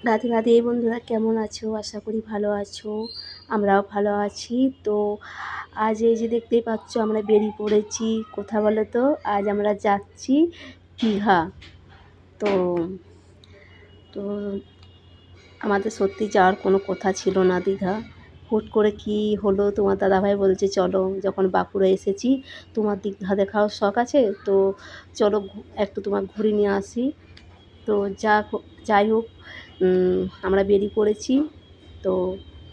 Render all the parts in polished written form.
রাধে রাধে বন্ধুরা, কেমন আছো? আশা করি ভালো আছো। আমরাও ভালো আছি। তো আজ এই যে দেখতেই পাচ্ছ, আমরা বেরিয়ে পড়েছি। কোথা বলো তো? আজ আমরা যাচ্ছি দীঘা। তো তো আমাদের সত্যি যাওয়ার কোনো কথা ছিল না দীঘা। হুট করে কি হলো, তোমার দাদাভাই বলছে চলো, যখন বাঁকুড়া এসেছি তোমার দীঘা দেখাও শখ আছে, তো চলো একটু তোমার ঘুরিয়ে নিয়ে আসি। তো যাই হোক, আমরা বেরিয়ে পড়েছি। তো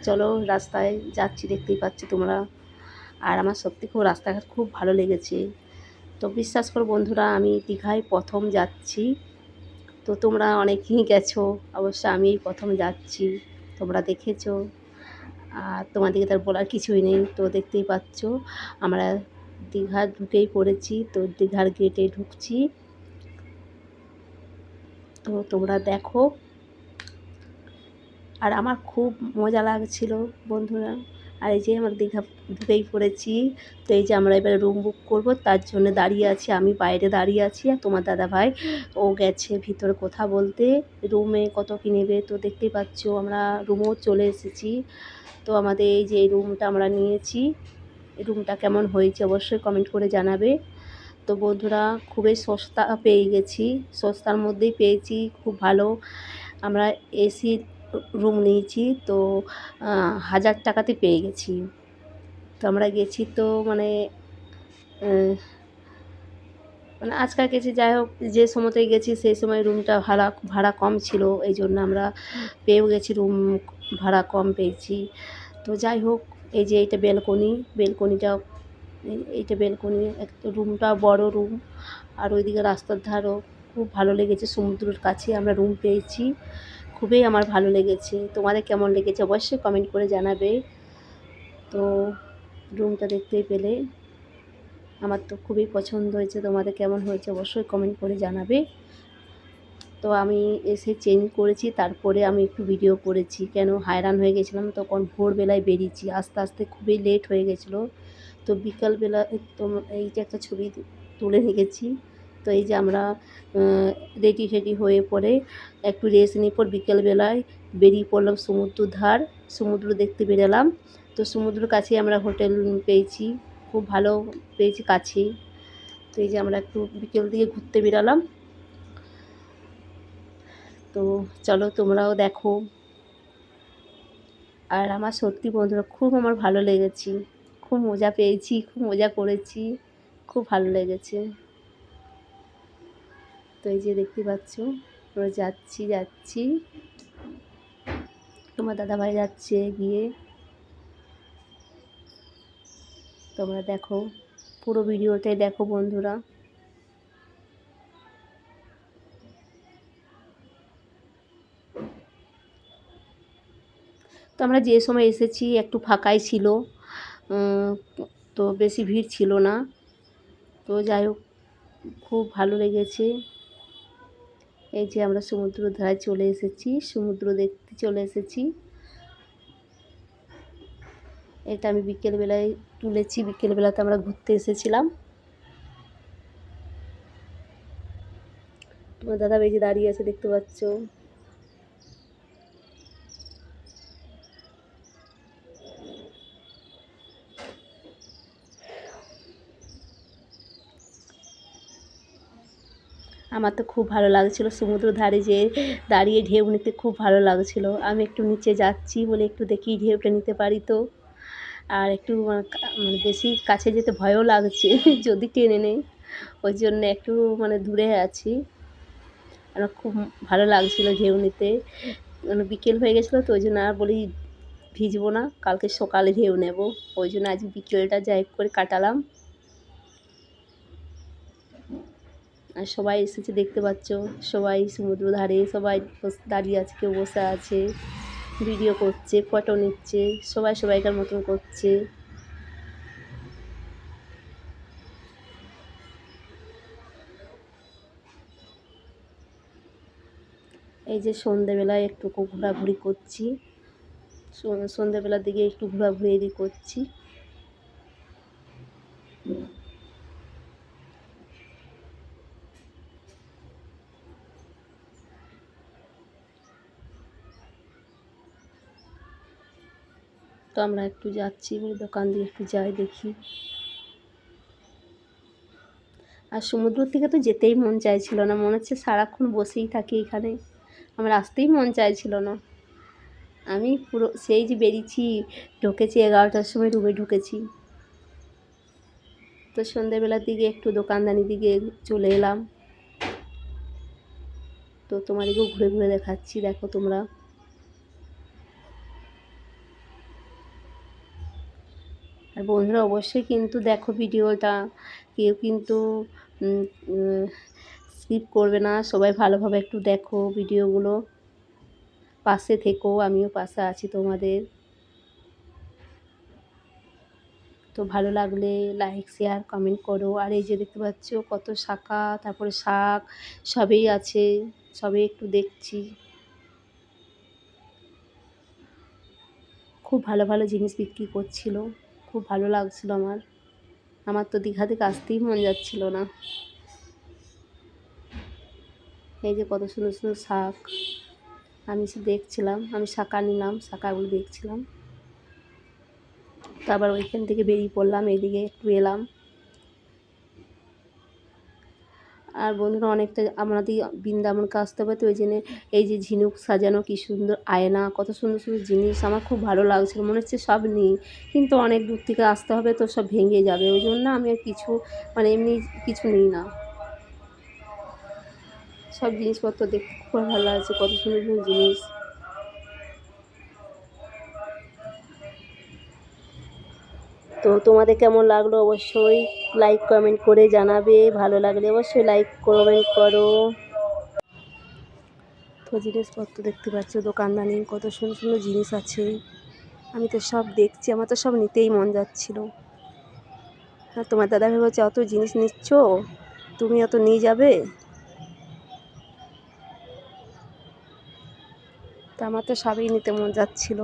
চলো, রাস্তায় যাচ্ছি, দেখতেই পাচ্ছ তোমরা। আর আমার সত্যি খুব রাস্তাঘাট খুব ভালো লেগেছে। তো বিশ্বাস করো বন্ধুরা, আমি দীঘায় প্রথম যাচ্ছি। তো তোমরা অনেকেই গেছো, অবশ্য আমি প্রথম যাচ্ছি, তোমরা দেখেছো। আর তোমাদেরকে তার বলার কিছুই নেই। তো দেখতেই পাচ্ছ আমরা দীঘা ঢুকেই পড়েছি। তো দীঘার গেটে ঢুকছি। তো তোমরা দেখো। আর আমার খুব মজা লাগছিল বন্ধুরা। আর এই যে আমরা দীঘা ঢুকেই পড়েছি। তো এই যে আমরা এবারে রুম বুক করব, তার জন্য দাঁড়িয়ে আছি। আমি বাইরে দাঁড়িয়ে আছি, আর তোমার দাদাভাই ও গেছে ভিতরে কথা বলতে, রুমে কত কী নেবে। তো দেখতেই পাচ্ছ আমরা রুমও চলে এসেছি। তো আমাদের এই যে এই রুমটা আমরা নিয়েছি, এই রুমটা কেমন হয়েছে অবশ্যই কমেন্ট করে জানাবে। তো বন্ধুরা, খুবই সস্তা পেয়ে গেছি, সস্তার মধ্যেই পেয়েছি, খুব ভালো। আমরা এসি রুম নিয়েছি, তো 1000 টাকাতে পেয়ে গেছি। তো আমরা গেছি, তো মানে আজকাল গেছি, যাই হোক, যে সময়তেই গেছি সেই সময় রুমটা ভাড়া কম ছিল, এই জন্য আমরা পেয়েও গেছি, রুম ভাড়া কম পেয়েছি। তো যাই হোক, এই যে এইটা বেলকনিটা, এইটা বেলকনি, একটা রুমটা বড় রুম। আর ওইদিকে রাস্তার ধারও খুব ভালো লেগেছে, সমুদ্রের কাছে আমরা রুম পেয়েছি। খুবই আমার ভালো লেগেছে। তোমাদের কেমন লেগেছে অবশ্যই কমেন্ট করে জানাবে। তো রুমটা দেখতেই পেলে আমার তো খুবই পছন্দ হয়েছে। তোমাদের কেমন হয়েছে অবশ্যই কমেন্ট করে জানাবে। তো আমি এসে চেঞ্জ করেছি, তারপরে আমি একটু ভিডিও করেছি, কেন হায়রান হয়ে গেছিলাম। তখন ভোরবেলায় বেরিয়েছি, আস্তে আস্তে খুবই লেট হয়ে গেছিলো। তো বিকালবেলা তো এই যে একটা ছবি তুলে রেখেছি। তো এই যে আমরা রেডি ফেডি হয়ে পরে একটু রেস্ট নিয়ে পর বিকেলবেলায় বেরিয়ে পড়লাম সমুদ্র দেখতে বেরোলাম। তো সমুদ্রের কাছে আমরা হোটেল পেয়েছি, খুব ভালো পেয়েছি কাছেই। তো এই যে আমরা একটু বিকেল দিকে ঘুরতে বেরোলাম। তো চলো তোমরাও দেখো। আর আমার সত্যি বন্ধুরা খুব আমার ভালো লেগেছে, খুব মজা পেয়েছি, খুব মজা করেছি, খুব ভালো লেগেছে। তো এই যে দেখতে পাচ্ছ আমরা যাচ্ছি, তোমার দাদাভাই যাচ্ছে গিয়ে। তোমরা দেখো, পুরো ভিডিওটাই দেখো বন্ধুরা। তো আমরা যে সময় এসেছি একটু ফাঁকাই ছিল, তো বেশি ভিড় ছিল না। তো যাই হোক, খুব ভালো লেগেছে। এই যে আমরা সমুদ্র ধারে চলে এসেছি, সমুদ্র দেখতে চলে এসেছি। এটা আমি বিকেলবেলায় তুলেছি, বিকেলবেলাতে আমরা ঘুরতে এসেছিলাম। তোমার দাদাভাই যে দাঁড়িয়ে আছে দেখতে পাচ্ছ। আমার তো খুব ভালো লাগছিলো সমুদ্র ধারে যে দাঁড়িয়ে ঢেউ নিতে, খুব ভালো লাগছিলো। আমি একটু নিচে যাচ্ছি বলে একটু দেখি ঢেউটা নিতে পারি তো। আর একটু মানে বেশি কাছে যেতে ভয়ও লাগছে যদি টেনে নেয়, ওই জন্য একটু মানে দূরে আছি। আমার খুব ভালো লাগছিলো ঢেউ নিতে। মানে বিকেল হয়ে গেছিলো, তো ওই জন্য আর বলি ভিজবো না, কালকে সকালে ঢেউ নেব। ওই জন্য আজ বিকেলটা যাই করে কাটালাম। আর সবাই এসেছে দেখতে পাচ্ছ, সবাই সমুদ্র ধারে সবাই দাঁড়িয়ে আছে, কেউ বসে আছে, ভিডিও করছে, ফটো নিচ্ছে, সবাই সবাইকার মতন করছে। এই যে সন্ধ্যেবেলায় একটু ঘোরাঘুরি করছি, সন্ধ্যেবেলার দিকে একটু ঘোরাঘুরি এদিক করছি। তো আমরা একটু যাচ্ছি, দোকান দিয়ে একটু যাই দেখি। আর সমুদ্র থেকে তো যেতেই মন চাইছিল না, মনে হচ্ছে সারাক্ষণ বসেই থাকি এখানে, আমার আসতেই মন চাইছিল না। আমি পুরো সেই যে বেরিয়েছি, ঢুকেছি 11টার সময় রুমে ঢুকেছি। তো সন্ধ্যেবেলার দিকে একটু দোকানদানির দিকে চলে এলাম। তো তোমাদেরকেও ঘুরে ঘুরে দেখাচ্ছি, দেখো তোমরা। আর বন্ধুরা অবশ্যই কিন্তু দেখো ভিডিওটা, কেউ কিন্তু স্কিপ করবে না, সবাই ভালোভাবে একটু দেখো ভিডিওগুলো, পাশে থেকো, আমিও পাশে আছি তোমাদের। তো ভালো লাগলে লাইক শেয়ার কমেন্ট করো। আর এই যে দেখতে পাচ্ছ কত শাঁখা, তারপরে শাক সবই আছে, সবই একটু দেখছি। খুব ভালো ভালো জিনিস বিক্রি করছিল, খুব ভালো লাগছিল আমার তো দীঘা থেকে আসতেই মন যাচ্ছিল না। এই যে কত সুন্দর সুন্দর শাক, আমি দেখছিলাম, আমি শাঁখা নিলাম, শাঁখাগুলো দেখছিলাম। তারপর ওইখান থেকে বেরিয়ে পড়লাম, এইদিকে একটু এলাম। আর বন্ধুরা অনেকটা আমাদের বৃন্দাবনকে আসতে হবে, তো ওই জন্য এই যে ঝিনুক সাজানো, কি সুন্দর আয়না, কত সুন্দর সুন্দর জিনিস, আমার খুব ভালো লাগছিল, মনে হচ্ছে সব নিই, কিন্তু অনেক দূর থেকে আসতে হবে তো সব ভেঙে যাবে, ওই জন্য আমি আর কিছু মানে এমনি কিছু নিই না। সব জিনিসপত্র দেখতে খুব ভালো লাগছে, কত সুন্দর সুন্দর জিনিস। তো তোমাদের কেমন লাগলো অবশ্যই লাইক কমেন্ট করে জানাবে, ভালো লাগলে অবশ্যই লাইক কমেন্ট করো। তো জিনিসপত্র দেখতে পাচ্ছ, দোকানদানি কত সুন্দর সুন্দর জিনিস আছে, আমি তো সব দেখছি, আমার তো সব নিতেই মন যাচ্ছিল। হ্যাঁ, তোমার দাদাভাই বলছে অত জিনিস নিচ্ছ, তুমি অত নিয়ে যাবে? তা আমার তো সবই নিতে মন যাচ্ছিল।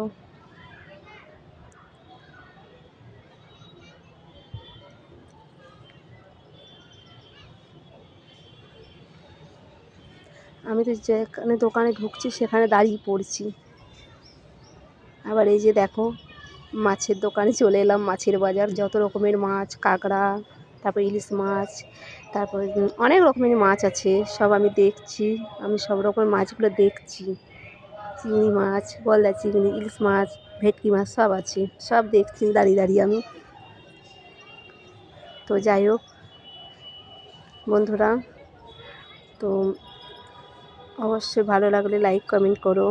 আমি তো যেখানে দোকানে ঢুকছি সেখানে দাঁড়িয়ে পড়ছি। আবার এই যে দেখো মাছের দোকানে চলে এলাম, মাছের বাজার, যত রকমের মাছ, কাঁকড়া, তারপর ইলিশ মাছ, তারপর অনেক রকমের মাছ আছে, সব আমি দেখছি, আমি সব রকমের মাছগুলো দেখছি। চিংড়ি মাছ, গলদা চিংড়ি, ইলিশ মাছ, ভেটকি মাছ সব আছে, সব দেখছি দাঁড়িয়ে দাঁড়িয়ে আমি। তো যাই হোক বন্ধুরা, তো অবশ্যই ভালো লাগলে লাইক কমেন্ট করো।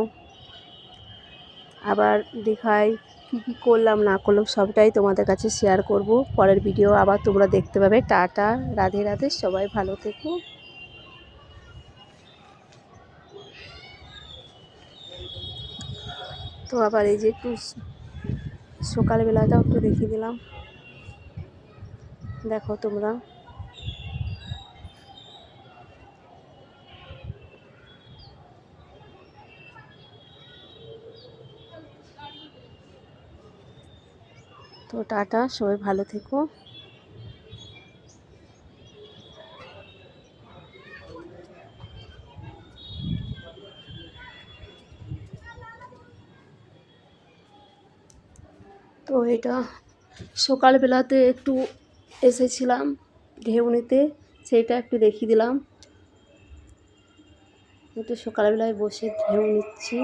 আবার দীঘায় কী কী করলাম না করলাম সবটাই তোমাদের কাছে শেয়ার করব, পরের ভিডিও আবার তোমরা দেখতে পাবে। টাটা, রাধে রাধে, সবাই ভালো থেকো। তো আবার এই যে একটু সকালবেলাটাও একটু দেখিয়ে দিলাম, দেখো তোমরা। তো টাটা, সবাই ভালো থেকো। তো এটা সকালবেলাতে একটু এসেছিলাম ঢেউ নিতে, সেইটা একটু দেখিয়ে দিলাম। একটু সকালবেলায় বসে ঢেউ নিচ্ছি।